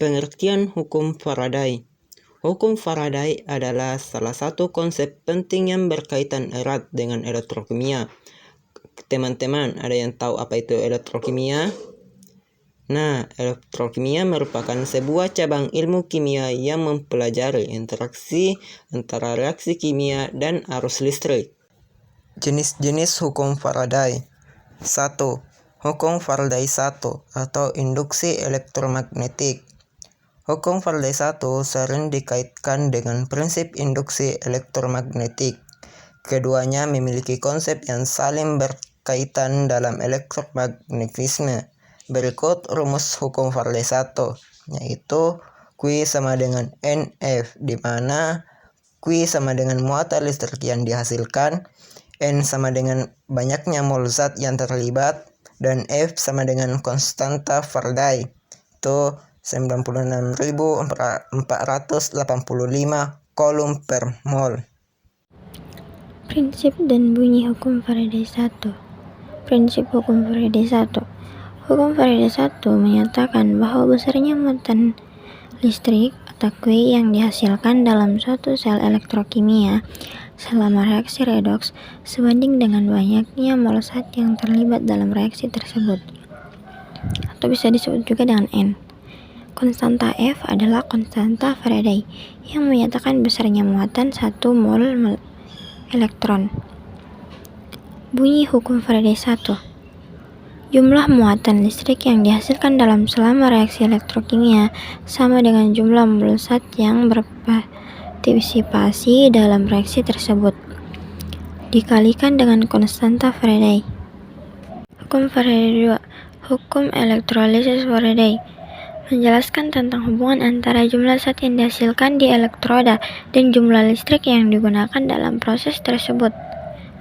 Pengertian hukum Faraday. Hukum Faraday adalah salah satu konsep penting yang berkaitan erat dengan elektrokimia. Teman-teman, ada yang tahu apa itu elektrokimia? Nah, elektrokimia merupakan sebuah cabang ilmu kimia yang mempelajari interaksi antara reaksi kimia dan arus listrik. Jenis-jenis hukum Faraday. 1. Hukum Faraday 1 atau induksi elektromagnetik. Hukum Faraday 1 sering dikaitkan dengan prinsip induksi elektromagnetik. Keduanya memiliki konsep yang saling berkaitan dalam elektromagnetisme. Berikut rumus hukum Faraday 1, yaitu Q sama dengan NF, di mana Q sama dengan muatan listrik yang dihasilkan, N sama dengan banyaknya mol zat yang terlibat, dan F sama dengan konstanta Faraday, itu 96.485 coulomb per mol. Prinsip dan bunyi hukum Faraday 1. Prinsip hukum Faraday 1. Hukum Faraday 1 menyatakan bahwa besarnya muatan listrik atau Q yang dihasilkan dalam suatu sel elektrokimia selama reaksi redoks sebanding dengan banyaknya mol zat yang terlibat dalam reaksi tersebut, atau bisa disebut juga dengan N. Konstanta F adalah konstanta Faraday yang menyatakan besarnya muatan 1 mol elektron. Bunyi hukum Faraday 1. Jumlah muatan listrik yang dihasilkan dalam selama reaksi elektrokimia sama dengan jumlah mol zat yang berpartisipasi dalam reaksi tersebut, dikalikan dengan konstanta Faraday. Hukum Faraday 2. Hukum elektrolisis Faraday menjelaskan tentang hubungan antara jumlah zat yang dihasilkan di elektroda dan jumlah listrik yang digunakan dalam proses tersebut.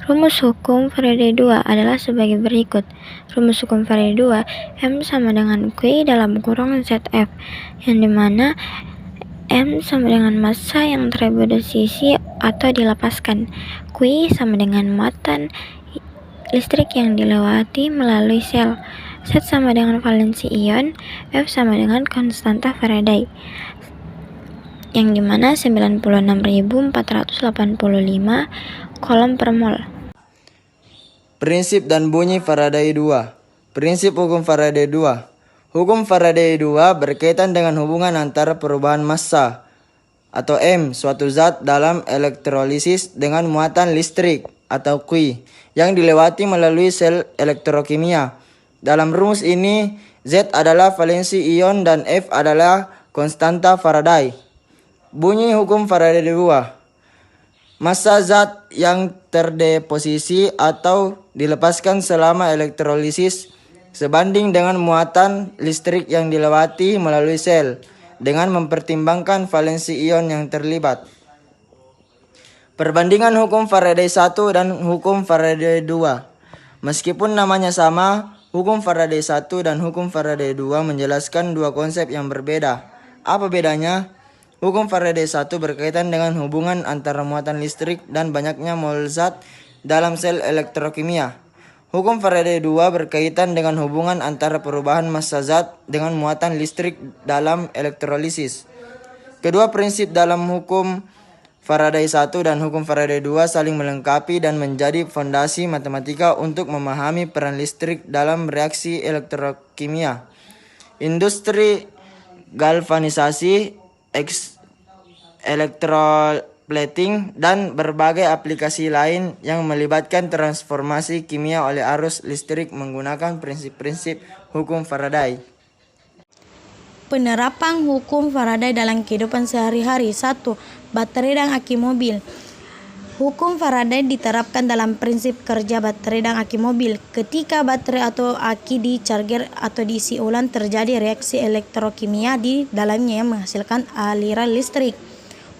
Rumus hukum Faraday 2 adalah sebagai berikut. Rumus hukum Faraday 2, M sama dengan Q dalam kurung ZF, yang dimana M sama dengan massa yang terreduksi atau dilepaskan. Q sama dengan muatan listrik yang dilewati melalui sel. Z sama dengan valensi ion, F sama dengan konstanta Faraday, yang dimana 96.485 coulomb per mol. Prinsip dan bunyi Faraday 2. Prinsip hukum Faraday 2. Hukum Faraday 2 berkaitan dengan hubungan antara perubahan massa atau M suatu zat dalam elektrolisis dengan muatan listrik atau Q yang dilewati melalui sel elektrokimia. Dalam rumus ini, Z adalah valensi ion dan F adalah konstanta Faraday. Bunyi hukum Faraday 2. Massa zat yang terdeposisi atau dilepaskan selama elektrolisis sebanding dengan muatan listrik yang dilewati melalui sel dengan mempertimbangkan valensi ion yang terlibat. Perbandingan hukum Faraday 1 dan hukum Faraday 2. Meskipun namanya sama, hukum Faraday 1 dan hukum Faraday 2 menjelaskan dua konsep yang berbeda. Apa bedanya? Hukum Faraday 1 berkaitan dengan hubungan antara muatan listrik dan banyaknya mol zat dalam sel elektrokimia. Hukum Faraday 2 berkaitan dengan hubungan antara perubahan massa zat dengan muatan listrik dalam elektrolisis. Kedua prinsip dalam hukum Faraday 1 dan hukum Faraday 2 saling melengkapi dan menjadi fondasi matematika untuk memahami peran listrik dalam reaksi elektrokimia. Industri galvanisasi, electroplating, dan berbagai aplikasi lain yang melibatkan transformasi kimia oleh arus listrik menggunakan prinsip-prinsip hukum Faraday. Penerapan hukum Faraday dalam kehidupan sehari-hari. 1. Baterai dan aki mobil. Hukum Faraday diterapkan dalam prinsip kerja baterai dan aki mobil. Ketika baterai atau aki di-charger atau diisi ulang, terjadi reaksi elektrokimia di dalamnya yang menghasilkan aliran listrik.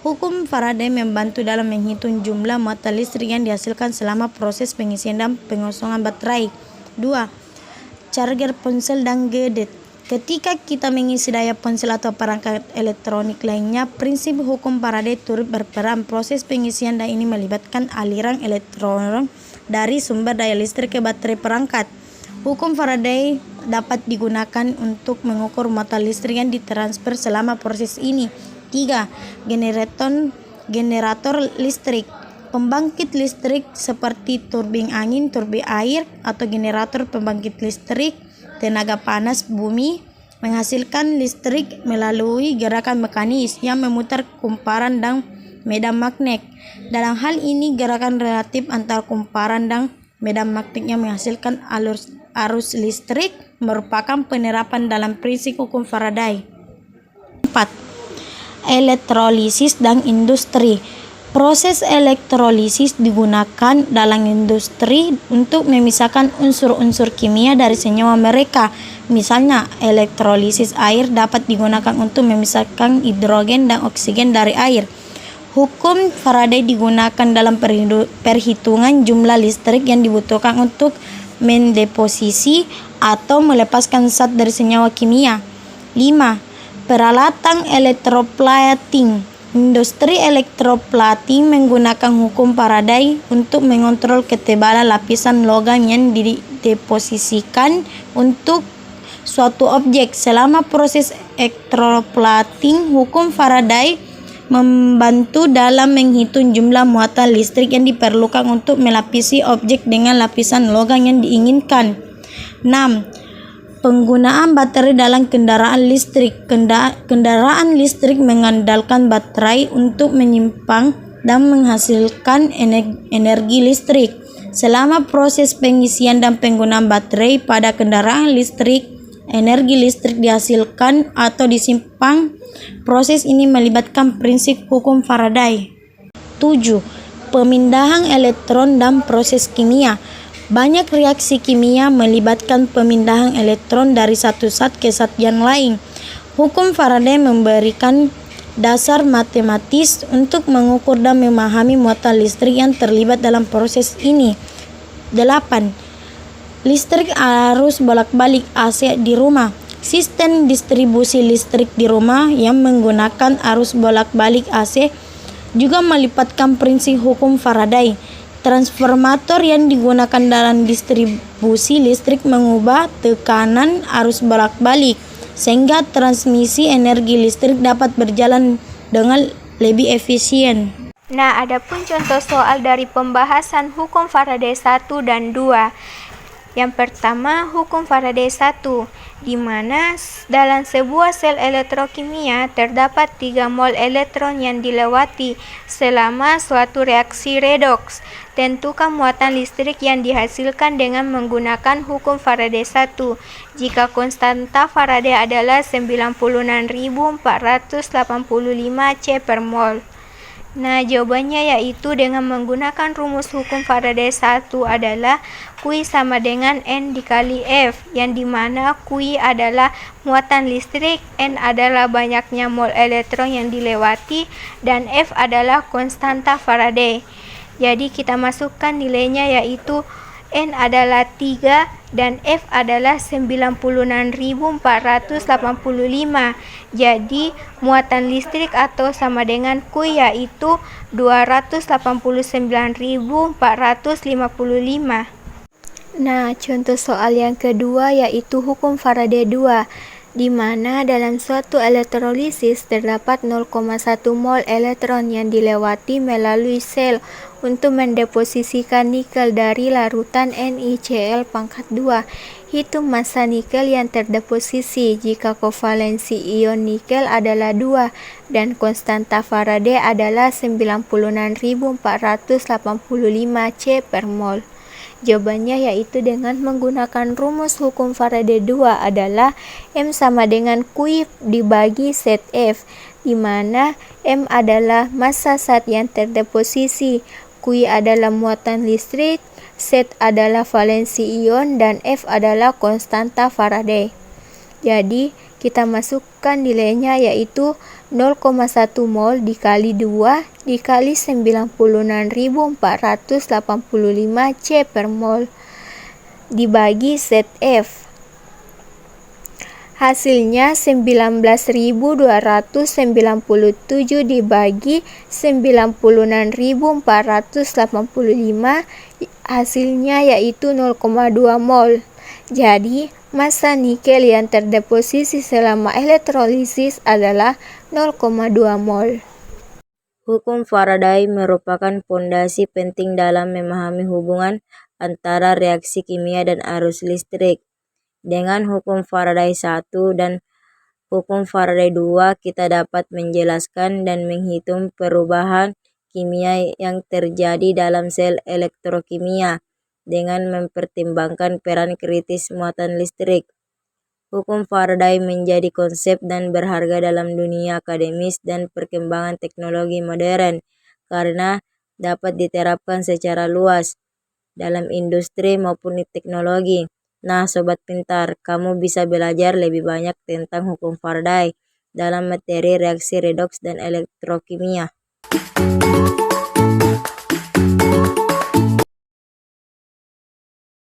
Hukum Faraday membantu dalam menghitung jumlah muatan listrik yang dihasilkan selama proses pengisian dan pengosongan baterai. 2. Charger ponsel dan gadget. Ketika kita mengisi daya ponsel atau perangkat elektronik lainnya, prinsip hukum Faraday turut berperan. Proses pengisian daya ini melibatkan aliran elektron dari sumber daya listrik ke baterai perangkat. Hukum Faraday dapat digunakan untuk mengukur muatan listrik yang ditransfer selama proses ini. 3. Generator listrik. Pembangkit listrik seperti turbin angin, turbin air, atau generator pembangkit listrik tenaga panas bumi menghasilkan listrik melalui gerakan mekanis yang memutar kumparan dan medan magnet. Dalam hal ini, gerakan relatif antara kumparan dan medan magnet yang menghasilkan arus listrik merupakan penerapan dalam prinsip hukum Faraday. 4. Elektrolisis dan industri. Proses elektrolisis digunakan dalam industri untuk memisahkan unsur-unsur kimia dari senyawa mereka. Misalnya, elektrolisis air dapat digunakan untuk memisahkan hidrogen dan oksigen dari air. Hukum Faraday digunakan dalam perhitungan jumlah listrik yang dibutuhkan untuk mendeposisi atau melepaskan zat dari senyawa kimia. 5. Peralatan elektroplating. Industri elektroplating menggunakan hukum Faraday untuk mengontrol ketebalan lapisan logam yang dideposisikan untuk suatu objek. Selama proses elektroplating, hukum Faraday membantu dalam menghitung jumlah muatan listrik yang diperlukan untuk melapisi objek dengan lapisan logam yang diinginkan. 6. Penggunaan baterai dalam kendaraan listrik. Kendaraan listrik mengandalkan baterai untuk menyimpan dan menghasilkan energi listrik. Selama proses pengisian dan penggunaan baterai pada kendaraan listrik, energi listrik dihasilkan atau disimpan. Proses ini melibatkan prinsip hukum Faraday. 7. Pemindahan elektron dan proses kimia. Banyak reaksi kimia melibatkan pemindahan elektron dari satu zat ke zat yang lain. Hukum Faraday memberikan dasar matematis untuk mengukur dan memahami muatan listrik yang terlibat dalam proses ini. 8. Listrik arus bolak-balik AC di rumah. Sistem distribusi listrik di rumah yang menggunakan arus bolak-balik AC juga melibatkan prinsip hukum Faraday. Transformator yang digunakan dalam distribusi listrik mengubah tekanan arus bolak-balik sehingga transmisi energi listrik dapat berjalan dengan lebih efisien. Nah, adapun contoh soal dari pembahasan hukum Faraday 1 dan 2. Yang pertama, hukum Faraday 1, di mana dalam sebuah sel elektrokimia terdapat 3 mol elektron yang dilewati selama suatu reaksi redoks. Tentukan muatan listrik yang dihasilkan dengan menggunakan hukum Faraday 1 jika konstanta Faraday adalah 96.485 C per mol. Nah, jawabannya yaitu dengan menggunakan rumus hukum Faraday 1 adalah Q sama dengan N dikali F, yang dimana Q adalah muatan listrik, N adalah banyaknya mol elektron yang dilewati, dan F adalah konstanta Faraday. Jadi kita masukkan nilainya yaitu N adalah 3 dan F adalah 96.485. Jadi muatan listrik atau sama dengan Q yaitu 289.455. Nah, contoh soal yang kedua yaitu hukum Faraday 2, di mana dalam suatu elektrolisis terdapat 0,1 mol elektron yang dilewati melalui sel untuk mendeposisikan nikel dari larutan NiCl pangkat 2. Hitung massa nikel yang terdeposisi jika kovalensi ion nikel adalah 2 dan konstanta Faraday adalah 96.485 C per mol. Jawabannya yaitu dengan menggunakan rumus hukum Faraday 2 adalah M sama dengan Q dibagi zat F, di mana M adalah massa zat yang terdeposisi, Q adalah muatan listrik, Z adalah valensi ion, dan F adalah konstanta Faraday. Jadi kita masukkan nilainya yaitu 0,1 mol dikali 2 dikali 96.485 C per mol dibagi ZF. Hasilnya 19.297 dibagi 96.485, hasilnya yaitu 0,2 mol. Jadi, massa nikel yang terdeposisi selama elektrolisis adalah 0,2 mol. Hukum Faraday merupakan fondasi penting dalam memahami hubungan antara reaksi kimia dan arus listrik. Dengan hukum Faraday 1 dan hukum Faraday 2, kita dapat menjelaskan dan menghitung perubahan kimia yang terjadi dalam sel elektrokimia dengan mempertimbangkan peran kritis muatan listrik. Hukum Faraday menjadi konsep dan berharga dalam dunia akademis dan perkembangan teknologi modern karena dapat diterapkan secara luas dalam industri maupun teknologi. Nah, Sobat Pintar, kamu bisa belajar lebih banyak tentang hukum Faraday dalam materi reaksi redoks dan elektrokimia.